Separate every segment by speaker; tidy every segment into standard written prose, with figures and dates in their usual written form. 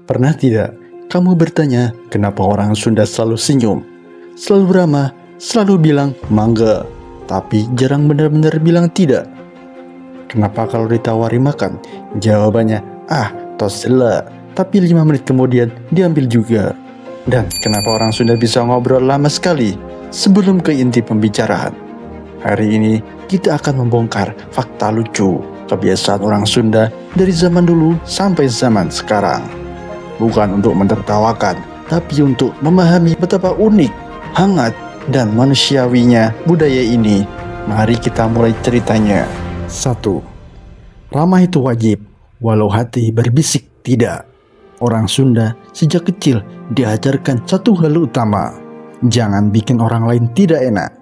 Speaker 1: Pernah tidak kamu bertanya kenapa orang Sunda selalu senyum, selalu ramah, selalu bilang mangga, tapi jarang benar-benar bilang tidak? Kenapa kalau ditawari makan, jawabannya tos lah, tapi 5 menit kemudian diambil juga? Dan kenapa orang Sunda bisa ngobrol lama sekali sebelum ke inti pembicaraan? Hari ini kita akan membongkar fakta lucu kebiasaan orang Sunda dari zaman dulu sampai zaman sekarang. Bukan untuk mentertawakan, tapi untuk memahami betapa unik, hangat, dan manusiawinya budaya ini. Mari kita mulai ceritanya. 1. Ramah itu wajib, walau hati berbisik tidak. Orang Sunda sejak kecil diajarkan satu hal utama: jangan bikin orang lain tidak enak.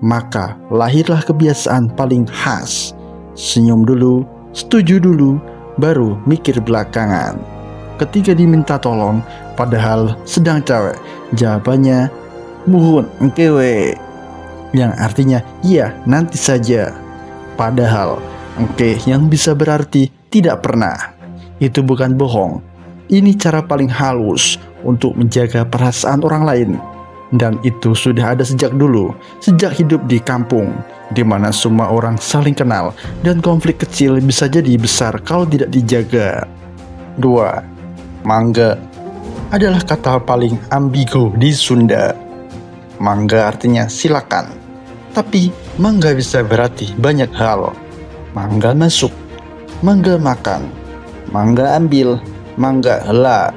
Speaker 1: Maka lahirlah kebiasaan paling khas: senyum dulu, setuju dulu, baru mikir belakangan. Ketika diminta tolong, padahal sedang cewek, jawabannya muhun engkewe, yang artinya iya nanti saja. Padahal engke yang bisa berarti tidak pernah. Itu bukan bohong. Ini cara paling halus untuk menjaga perasaan orang lain. Dan itu sudah ada sejak dulu, sejak hidup di kampung, di mana semua orang saling kenal dan konflik kecil bisa jadi besar kalau tidak dijaga. 2. Mangga adalah kata paling ambigu di Sunda. Mangga artinya silakan, tapi mangga bisa berarti banyak hal. Mangga masuk, mangga makan, mangga ambil, mangga hela.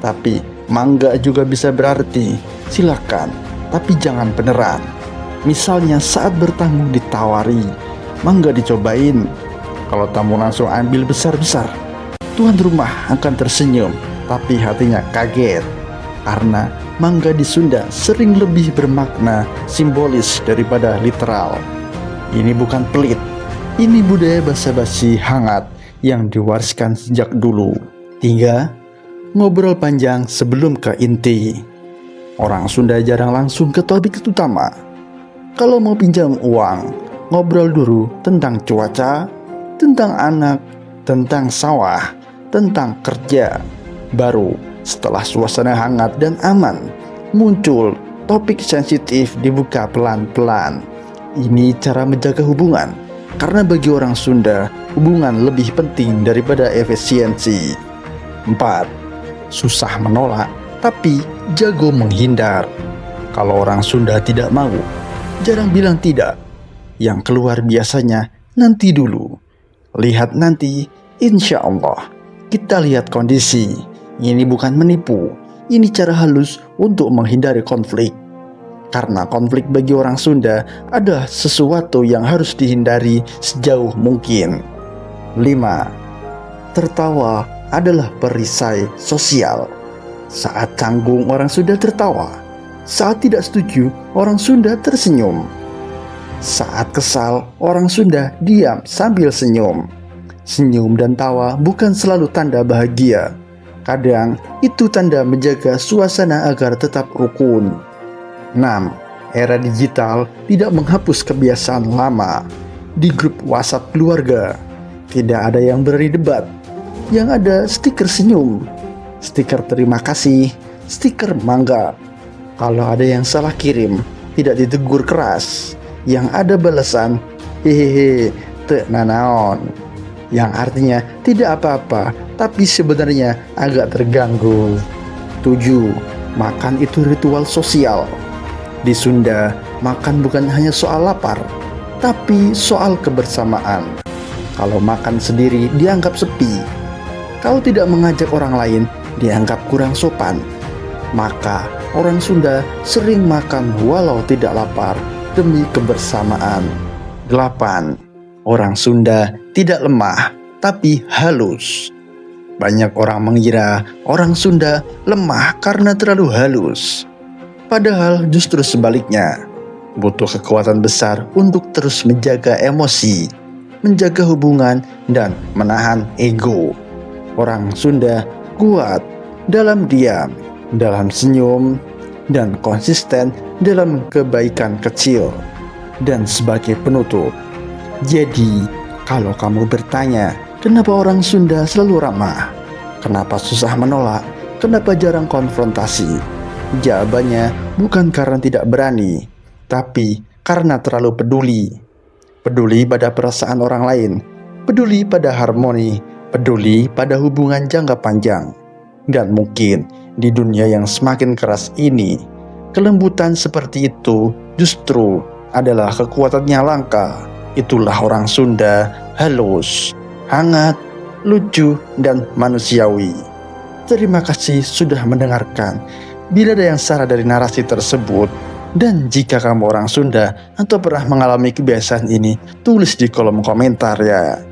Speaker 1: Tapi mangga juga bisa berarti silakan, tapi jangan beneran. Misalnya saat bertamu ditawari, mangga dicobain. Kalau tamu langsung ambil besar-besar, tuan rumah akan tersenyum, tapi hatinya kaget. Karena mangga di Sunda sering lebih bermakna simbolis daripada literal. Ini bukan pelit, ini budaya basa-basi hangat yang diwariskan sejak dulu. 3. Ngobrol panjang sebelum ke inti. Orang Sunda jarang langsung ke topik utama. Kalau mau pinjam uang, ngobrol dulu tentang cuaca, tentang anak, tentang sawah, tentang kerja. Baru setelah suasana hangat dan aman, muncul topik sensitif dibuka pelan-pelan. Ini cara menjaga hubungan, karena bagi orang Sunda, hubungan lebih penting daripada efisiensi. 4. Susah menolak, tapi jago menghindar. Kalau orang Sunda tidak mau, jarang bilang tidak. Yang keluar biasanya nanti dulu. Lihat nanti, insya Allah. Kita lihat kondisi. Ini bukan menipu. Ini cara halus untuk menghindari konflik. Karena konflik bagi orang Sunda adalah sesuatu yang harus dihindari sejauh mungkin. 5. Tertawa adalah perisai sosial. Saat canggung orang Sunda tertawa. Saat tidak setuju orang Sunda tersenyum. Saat kesal orang Sunda diam sambil senyum. Senyum dan tawa bukan selalu tanda bahagia. Kadang itu tanda menjaga suasana agar tetap rukun. 6. Era digital tidak menghapus kebiasaan lama. Di grup WhatsApp keluarga, tidak ada yang berani debat. Yang ada stiker senyum, stiker terima kasih, stiker mangga. Kalau ada yang salah kirim, tidak ditegur keras. Yang ada balasan, hehehe, teu nanaon. Yang artinya tidak apa-apa, tapi sebenarnya agak terganggu. 7. Makan itu ritual sosial. Di Sunda, makan bukan hanya soal lapar, tapi soal kebersamaan. Kalau makan sendiri dianggap sepi. Kalau tidak mengajak orang lain, dianggap kurang sopan. Maka orang Sunda sering makan walau tidak lapar demi kebersamaan. 8. Orang Sunda tidak lemah, tapi halus. Banyak orang mengira orang Sunda lemah karena terlalu halus. Padahal justru sebaliknya. Butuh kekuatan besar untuk terus menjaga emosi, menjaga hubungan, dan menahan ego. Orang Sunda kuat dalam diam, dalam senyum, dan konsisten dalam kebaikan kecil. Dan sebagai penutup, jadi kalau kamu bertanya kenapa orang Sunda selalu ramah, Kenapa susah menolak? Kenapa jarang konfrontasi? Jawabannya bukan karena tidak berani, tapi karena terlalu peduli. Peduli pada perasaan orang lain, peduli pada harmoni, peduli pada hubungan jangka panjang. Dan mungkin di dunia yang semakin keras ini, kelembutan seperti itu justru adalah kekuatannya langka. Itulah orang Sunda, halus, hangat, lucu, dan manusiawi. Terima kasih sudah mendengarkan. Bila ada yang salah dari narasi tersebut, dan jika kamu orang Sunda atau pernah mengalami kebiasaan ini, tulis di kolom komentar ya.